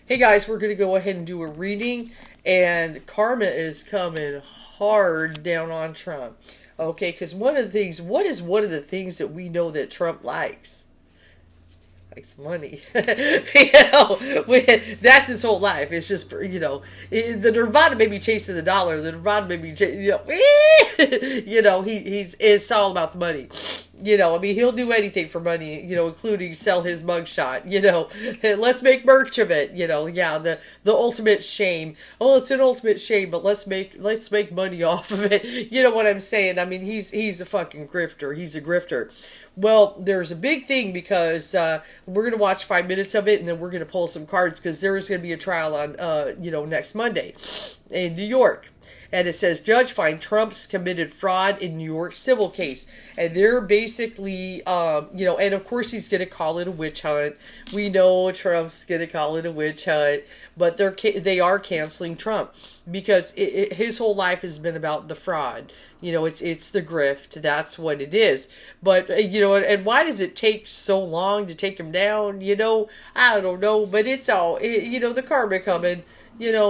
Hey guys, we're going to go ahead and do a reading, and karma is coming hard down on Trump. Okay, because one of the things, what is one of the things that we know that Trump likes? Likes money. That's his whole life. It's just, the Nirvana may be chasing the dollar. The Nirvana may be, it's all about the money. He'll do anything for money, including sell his mugshot, let's make merch of it, the ultimate shame. Oh, it's an ultimate shame, but let's make money off of it. You know what I'm saying? He's a fucking grifter. He's a grifter. Well, there's a big thing because we're going to watch 5 minutes of it, and then we're going to pull some cards because there's going to be a trial on, next Monday in New York. And it says, judge find Trump's committed fraud in New York civil case. And they're basically, and of course he's going to call it a witch hunt. We know Trump's going to call it a witch hunt. But they are canceling Trump because his whole life has been about the fraud. It's the grift. That's what it is. But, and why does it take so long to take him down? I don't know. But it's all, the karma coming.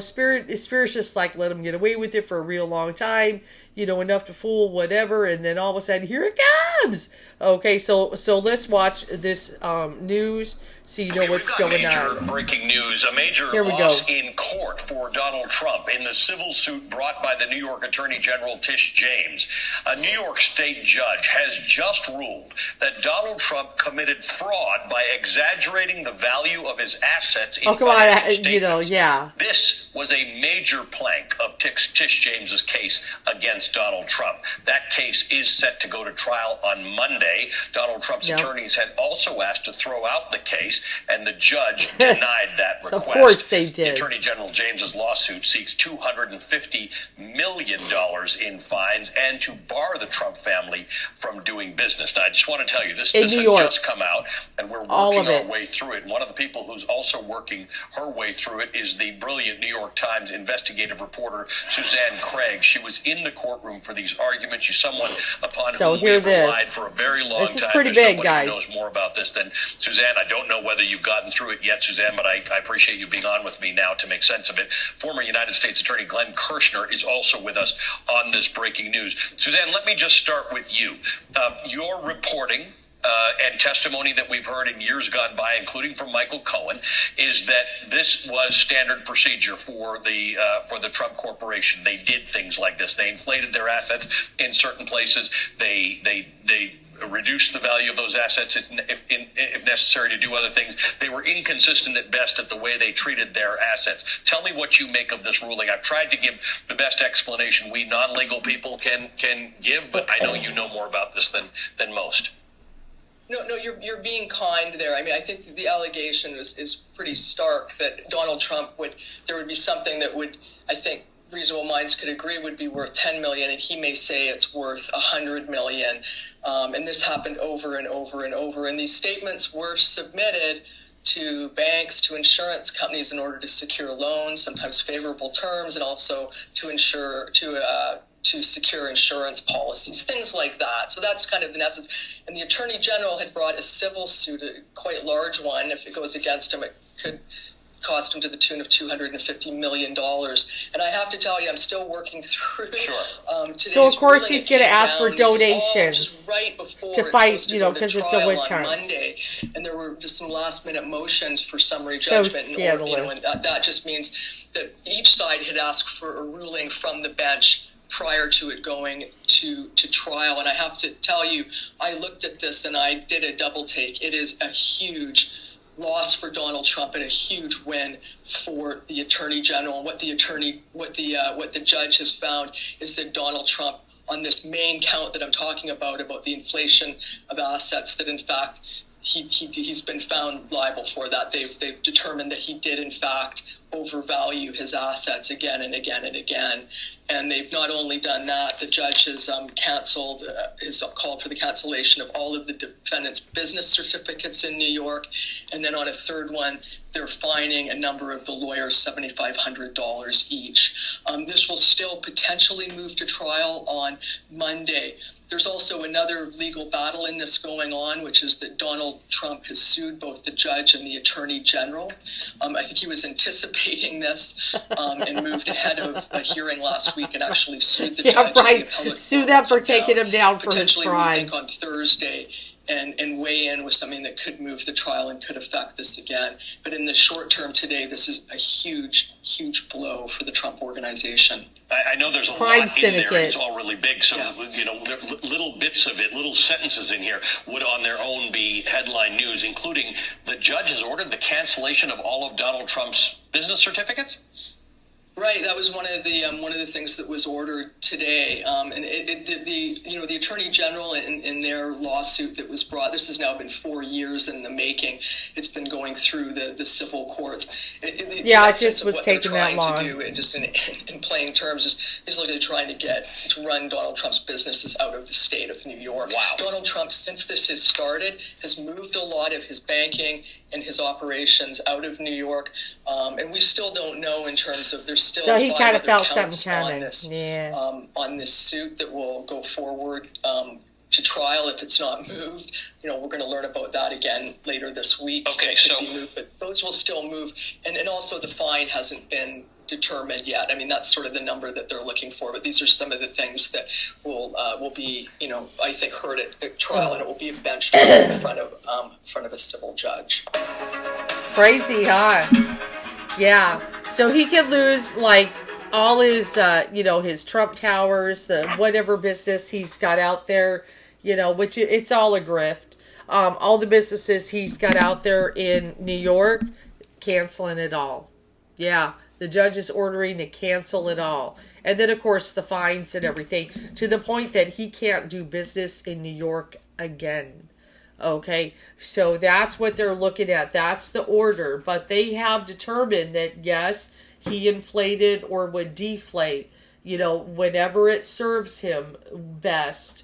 Spirit's just like, let him get away with it for a real long time, enough to fool whatever, and then all of a sudden, here it comes! Okay, so let's watch this news so you know what's going on. Major breaking news, a major loss in court for Donald Trump in the civil suit brought by the New York Attorney General Tish James. A New York state judge has just ruled that Donald Trump committed fraud by exaggerating the value of his assets in financial statements. This was a major plank of Tish James's case against Donald Trump. That case is set to go to trial on Monday. Donald Trump's attorneys had also asked to throw out the case, and the judge denied that request. Of course they did. The Attorney General James's lawsuit seeks $250 million in fines and to bar the Trump family from doing business. Now, I just want to tell you, this has just come out, and we're working our way through it. And one of the people who's also working her way through it is the brilliant New York Times investigative reporter, Suzanne Craig. She was in the courtroom for these arguments. She's someone upon whom we've relied for a very long time. This is pretty big, guys. Nobody knows more about this than Suzanne. I don't know whether you've gotten through it yet, Suzanne, but I appreciate you being on with me now to make sense of it. Former United States Attorney Glenn Kirshner is also with us on this breaking news. Suzanne, let me just start with you. Your reporting and testimony that we've heard in years gone by, including from Michael Cohen, is that this was standard procedure for the Trump Corporation. They did things like this. They inflated their assets in certain places. They reduce the value of those assets if necessary to do other things. They were inconsistent at best at the way they treated their assets. Tell me what you make of this ruling. I've tried to give the best explanation we non-legal people can give, but I know you know more about this than most. No, you're being kind there. I think the allegation is pretty stark that Donald Trump there would be something that would, I think, reasonable minds could agree would be worth $10 million, and he may say it's worth $100 million. And this happened over and over and over. And these statements were submitted to banks, to insurance companies in order to secure loans, sometimes favorable terms, and also to secure insurance policies, things like that. So that's kind of in essence. And the Attorney General had brought a civil suit, a quite large one. If it goes against him, it could cost him to the tune of $250 million. And I have to tell you, I'm still working through so of course he's going to ask for donations right before to fight, because it's a witch hunt. Monday, and there were just some last minute motions for summary judgment. So scandalous. And that just means that each side had asked for a ruling from the bench prior to it going to trial. And I have to tell you, I looked at this and I did a double take. It is a huge loss for Donald Trump and a huge win for the Attorney General. And what the judge has found is that Donald Trump, on this main count that I'm talking about the inflation of assets, that in fact he's been found liable for that. They've determined that he did in fact overvalue his assets again and again and again. And they've not only done that, the judge has called for the cancellation of all of the defendant's business certificates in New York. And then on a third one, they're fining a number of the lawyers $7,500 each. This will still potentially move to trial on Monday. There's also another legal battle in this going on, which is that Donald Trump has sued both the judge and the attorney general. I think he was anticipating this and moved ahead of a hearing last week and actually sued the judge. Right. Sue them for taking him down for his crime. crime. We think on Thursday. And weigh in with something that could move the trial and could affect this again. But in the short term today, this is a huge, huge blow for the Trump organization. I know there's a Crime lot syndicate. in there. It's all really big. So, there little bits of it, little sentences in here would on their own be headline news, including the judge has ordered the cancellation of all of Donald Trump's business certificates. Right, that was one of the things that was ordered today, and the attorney general in their lawsuit that was brought. This has now been 4 years in the making. It's been going through the civil courts. It just was taking that long. To do, just in plain terms, is literally trying to run Donald Trump's businesses out of the state of New York. Wow. Donald Trump, since this has started, has moved a lot of his banking and his operations out of New York, and we still don't know in terms of there's still. So he kind of felt something coming. On this suit that will go forward to trial if it's not moved. We're going to learn about that again later this week. Okay, so but those will still move, and also the fine hasn't been determined yet. I mean, that's sort of the number that they're looking for. But these are some of the things that will be, I think, heard at trial, and it will be a bench trial in front of a civil judge. Crazy, huh? Yeah. So he could lose all his, his Trump Towers, the whatever business he's got out there, which it's all a grift. All the businesses he's got out there in New York, canceling it all. Yeah. The judge is ordering to cancel it all. And then, of course, the fines and everything, to the point that he can't do business in New York again. Okay, so that's what they're looking at. That's the order. But they have determined that, yes, he inflated or would deflate, whenever it serves him best,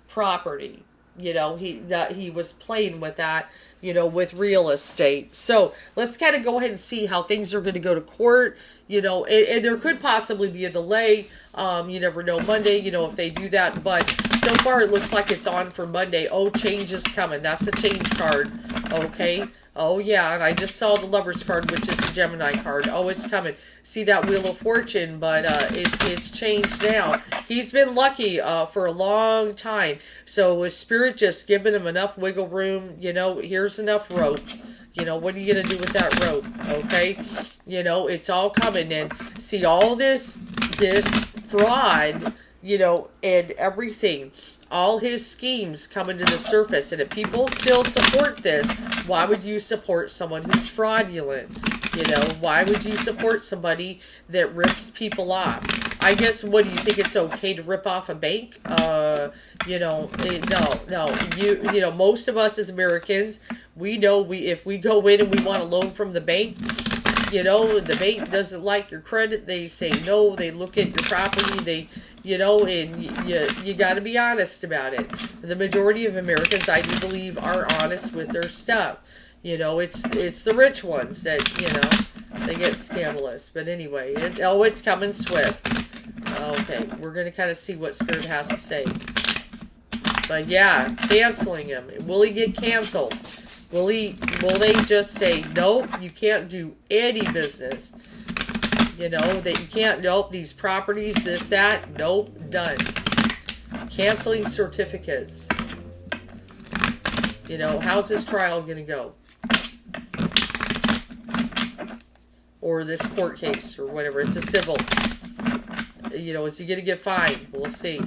property. He was playing with that, with real estate. So let's kind of go ahead and see how things are going to go to court, and there could possibly be a delay. You never know Monday, if they do that, but so far it looks like it's on for Monday. Oh, change is coming. That's a change card. Okay. Oh, yeah, and I just saw the Lover's card, which is the Gemini card. Oh, it's coming. See that Wheel of Fortune, but it's changed now. He's been lucky for a long time. So was Spirit just giving him enough wiggle room? Here's enough rope. What are you going to do with that rope? Okay? It's all coming. And see, all this fraud, and everything, all his schemes coming to the surface. And if people still support this, why would you support someone who's fraudulent? Why would you support somebody that rips people off? I guess, what do you think, it's okay to rip off a bank? No. Most of us as Americans, we know if we go in and we want a loan from the bank, the bank doesn't like your credit. They say no. They look at your property. And you got to be honest about it. The majority of Americans, I do believe, are honest with their stuff. It's the rich ones that, they get scandalous. But anyway, it's coming swift. Okay, we're going to kind of see what Spirit has to say. But yeah, canceling him. Will he get canceled? Will they just say, nope, you can't do any business? That you can't, nope, these properties, this, that, nope, done. Canceling certificates. How's this trial going to go? Or this court case, or whatever. It's a civil. Is he going to get fined? We'll see.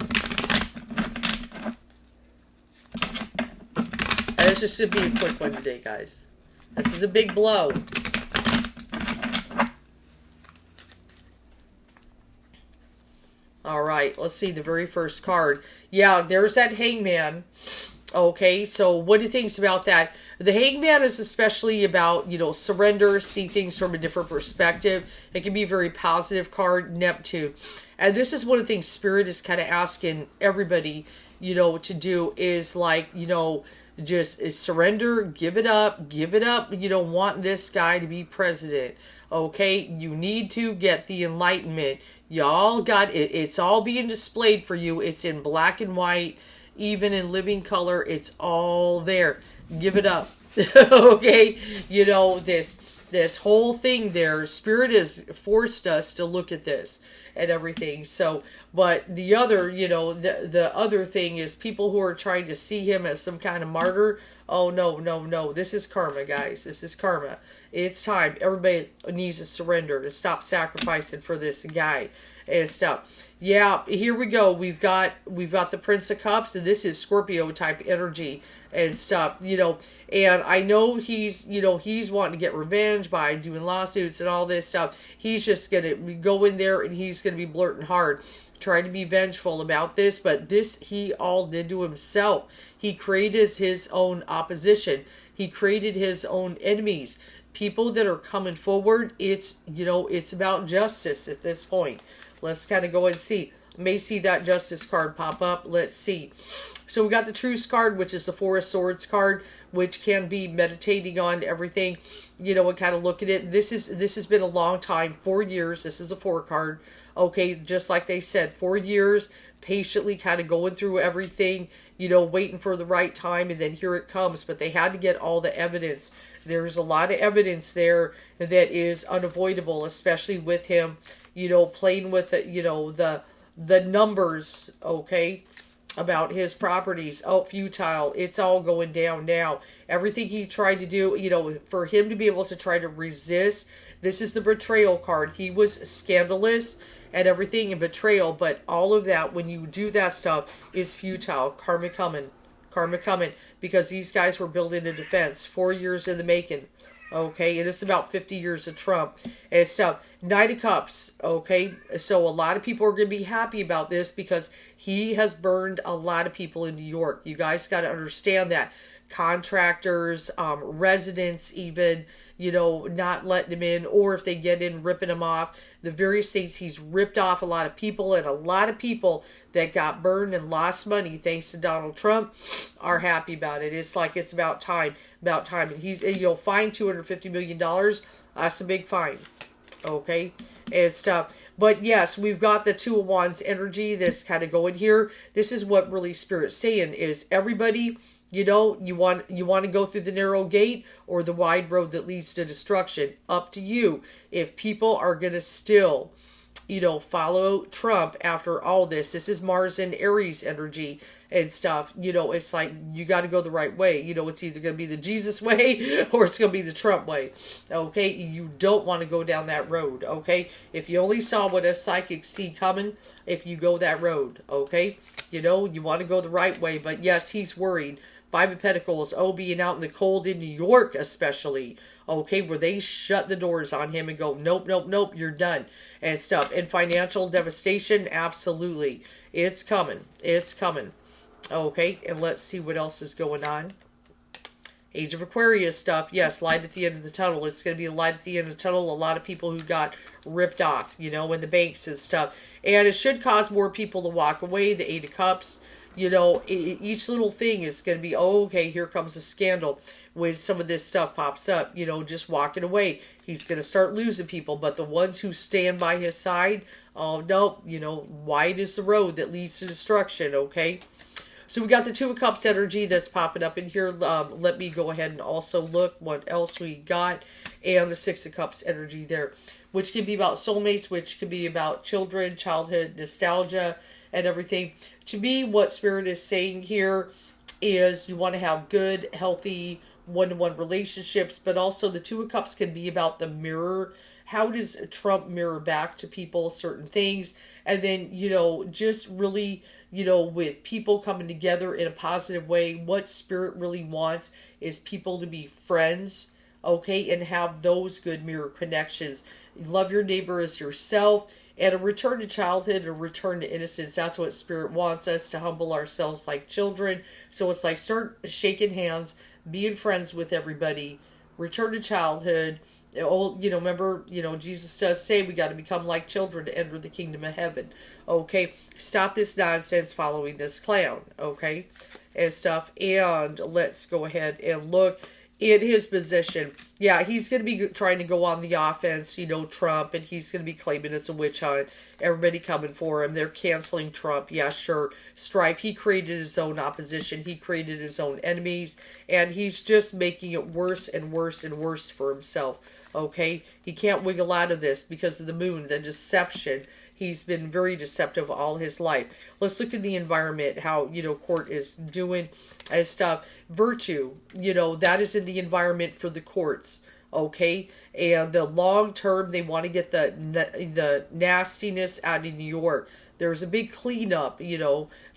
And this just should be a quick one today, guys. This is a big blow. All right, let's see the very first card. Yeah, there's that Hangman. Okay, so what do you think about that? The Hangman is especially about, surrender, see things from a different perspective. It can be a very positive card, Neptune. And this is one of the things Spirit is kind of asking everybody, to do is Just surrender, give it up, give it up. You don't want this guy to be president. Okay, you need to get the enlightenment. Y'all got it. It's all being displayed for you. It's in black and white, even in living color. It's all there. Give it up. Okay, you know, this whole thing there, Spirit has forced us to look at this and everything. So, but the other, you know, the other thing is people who are trying to see him as some kind of martyr. Oh, no, no, no. This is karma, guys. This is karma. It's time. Everybody needs to surrender, to stop sacrificing for this guy and stuff. Yeah, here we go. We've got the Prince of Cups, and this is Scorpio type energy and stuff, you know. And I know he's wanting to get revenge by doing lawsuits and all this stuff. He's just going to go in there and he's going to be blurting hard, trying to be vengeful about this. But this he all did to himself. He created his own opposition. He created his own enemies. People that are coming forward, it's about justice at this point. Let's kind of go and see. May see that justice card pop up. Let's see. So we got the Truce card, which is the Four of Swords card, which can be meditating on everything, you know, and kind of look at it. This has been a long time, 4 years. This is a 4 card. Okay, just like they said, 4 years, patiently kind of going through everything, you know, waiting for the right time, and then here it comes. But they had to get all the evidence. There's a lot of evidence there that is unavoidable, especially with him, you know, playing with the, you know, the numbers, okay, about his properties. Oh, futile. It's all going down now. Everything he tried to do, you know, for him to be able to try to resist. This is the betrayal card. He was scandalous and everything and betrayal, but all of that, when you do that stuff, is futile. Karma coming. Karma coming. Because these guys were building a defense. 4 years in the making. Okay, and it's about 50 years of Trump and stuff. Knight of Cups, okay? So a lot of people are going to be happy about this because he has burned a lot of people in New York. You guys got to understand that. Contractors, residents even, you know, not letting them in, or if they get in, ripping them off. The various things, he's ripped off a lot of people, and a lot of people that got burned and lost money thanks to Donald Trump are happy about it. It's like it's about time. And you'll fine $250 million. That's a big fine. Okay, and stuff. But yes, we've got the Two of Wands energy that's kind of going here. This is what really Spirit's saying is everybody, you know, you want to go through the narrow gate or the wide road that leads to destruction. Up to you. If people are going to still, you know, follow Trump after all this. This is Mars and Aries energy and stuff. You know, it's like you got to go the right way. You know, it's either going to be the Jesus way or it's going to be the Trump way. Okay, you don't want to go down that road. Okay, if you only saw what a psychic see coming, if you go that road, okay, you know, you want to go the right way. But yes, he's worried. 5 of Pentacles, being out in the cold in New York especially, okay, where they shut the doors on him and go, nope, nope, nope, you're done, and stuff. And financial devastation, absolutely. It's coming. It's coming. Okay, and let's see what else is going on. Age of Aquarius stuff, yes, light at the end of the tunnel. It's going to be a light at the end of the tunnel. A lot of people who got ripped off, you know, in the banks and stuff. And it should cause more people to walk away. The 8 of Cups. You know, each little thing is going to be, okay, here comes a scandal. When some of this stuff pops up, you know, just walking away. He's going to start losing people. But the ones who stand by his side, oh, no, you know, wide is the road that leads to destruction, okay? So we got the Two of Cups energy that's popping up in here. Let me go ahead and also look what else we got. And the Six of Cups energy there, which can be about soulmates, which could be about children, childhood, nostalgia, and everything. To me, what Spirit is saying here is you want to have good, healthy, one-to-one relationships, but also the Two of Cups can be about the mirror. How does Trump mirror back to people certain things? And then, you know, just really, you know, with people coming together in a positive way, what Spirit really wants is people to be friends, okay, and have those good mirror connections. Love your neighbor as yourself. And a return to childhood, a return to innocence. That's what Spirit wants us, to humble ourselves like children. So it's like start shaking hands, being friends with everybody, return to childhood, Remember, Jesus does say we got to become like children to enter the kingdom of heaven. Okay, stop this nonsense following this clown. Okay, and stuff. And let's go ahead and look in his position. Yeah, he's going to be trying to go on the offense, Trump, and he's going to be claiming it's a witch hunt. Everybody coming for him. They're canceling Trump. Yeah, sure. Strife, he created his own opposition. He created his own enemies, and he's just making it worse and worse and worse for himself. Okay? He can't wiggle out of this because of the moon, the deception. He's been very deceptive all his life. Let's look at the environment, how, court is doing and stuff. Virtue, that is in the environment for the courts, okay? And the long term, they want to get the nastiness out of New York. There's a big cleanup,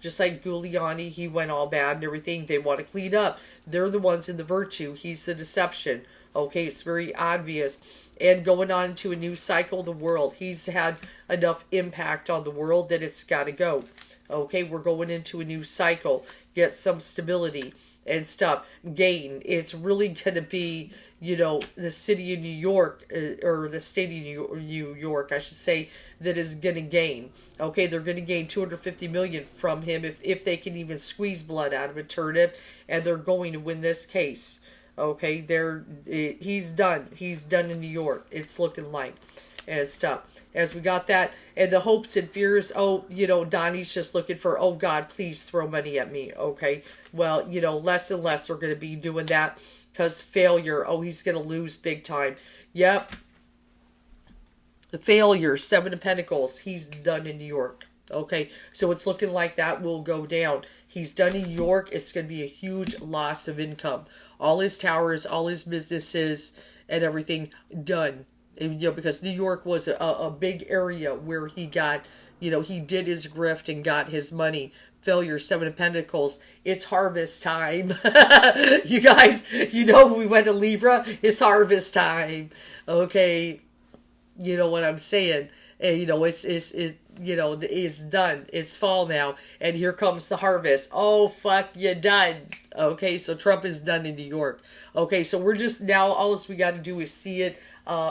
just like Giuliani, he went all bad and everything. They want to clean up. They're the ones in the virtue. He's the deception. Okay, it's very obvious. And going on to a new cycle, the world. He's had enough impact on the world that it's got to go. Okay, we're going into a new cycle. Get some stability and stuff. Gain. It's really going to be, the city of New York, or the state of New York, I should say, that is going to gain. Okay, they're going to gain $250 million from him if they can even squeeze blood out of a turnip, and they're going to win this case. Okay, he's done. He's done in New York. It's looking like and stuff. As we got that, and the hopes and fears, Donnie's just looking for, oh God, please throw money at me. Okay, well, less and less are going to be doing that because failure, he's going to lose big time. Yep. The failure, Seven of Pentacles, he's done in New York. Okay, so it's looking like that will go down. He's done in New York. It's going to be a huge loss of income. All his towers, all his businesses, and everything done. And, because New York was a big area where he got, he did his grift and got his money. Failure, Seven of Pentacles. It's harvest time. You guys, when we went to Libra, it's harvest time. Okay, you know what I'm saying. And, it's done. It's fall now. And here comes the harvest. Oh, fuck, you done. Okay, so Trump is done in New York. Okay, so we're just now, all we got to do is see it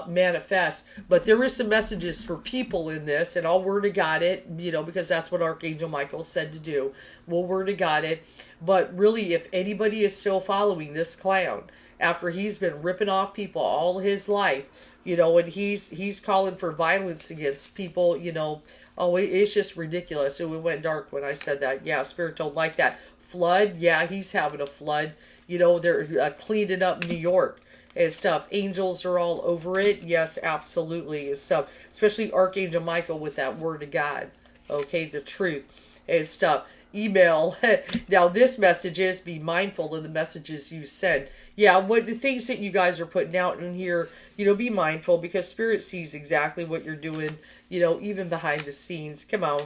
manifest. But there is some messages for people in this, and I'll word of God it, because that's what Archangel Michael said to do. We'll word of God it. But really, if anybody is still following this clown, after he's been ripping off people all his life, and he's calling for violence against people, it's just ridiculous. It went dark when I said that. Yeah, Spirit don't like that. Flood, yeah, he's having a flood. They're cleaning up New York and stuff. Angels are all over it. Yes, absolutely, and stuff. Especially Archangel Michael with that word of God. Okay, the truth and stuff. Email. Now, this message is be mindful of the messages you send. Yeah, what the things that you guys are putting out in here, be mindful because Spirit sees exactly what you're doing, even behind the scenes. Come on.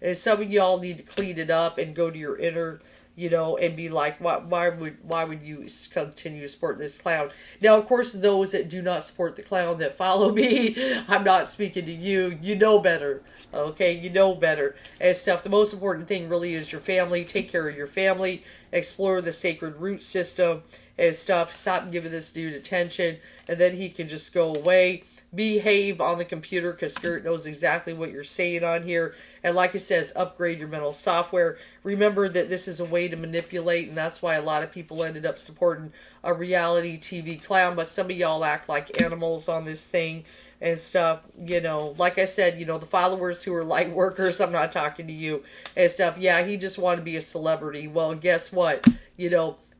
And some of y'all need to clean it up and go to your inner, and be like, why would you continue to support this clown? Now, of course, those that do not support the clown that follow me, I'm not speaking to you. You know better. Okay, you know better and stuff. The most important thing really is your family. Take care of your family. Explore the sacred root system and stuff. Stop giving this dude attention, and then he can just go away. Behave on the computer because Spirit knows exactly what you're saying on here. And like it says, upgrade your mental software. Remember that this is a way to manipulate, and that's why a lot of people ended up supporting a reality TV clown. But some of y'all act like animals on this thing and stuff. Like I said, the followers who are light workers, I'm not talking to you and stuff. Yeah, he just wanted to be a celebrity. Well, guess what?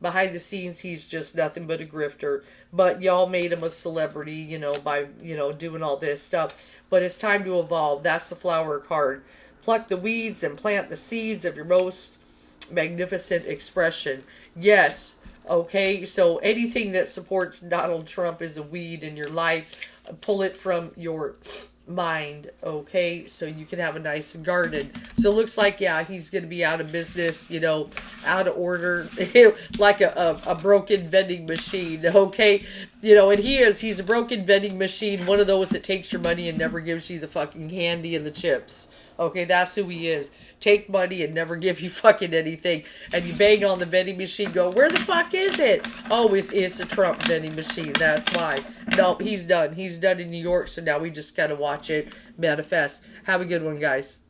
Behind the scenes, he's just nothing but a grifter. But y'all made him a celebrity, by, doing all this stuff. But it's time to evolve. That's the flower card. Pluck the weeds and plant the seeds of your most magnificent expression. Yes. Okay. So anything that supports Donald Trump is a weed in your life. Pull it from your mind, okay, so you can have a nice garden. So it looks like, yeah, he's going to be out of business, out of order, like a broken vending machine, okay, and he's a broken vending machine, one of those that takes your money and never gives you the fucking candy and the chips, Okay, that's who he is. Take money and never give you fucking anything. And you bang on the vending machine, go, where the fuck is it? Oh, it's a Trump vending machine. That's why. Nope, he's done. He's done in New York, so now we just gotta watch it manifest. Have a good one, guys.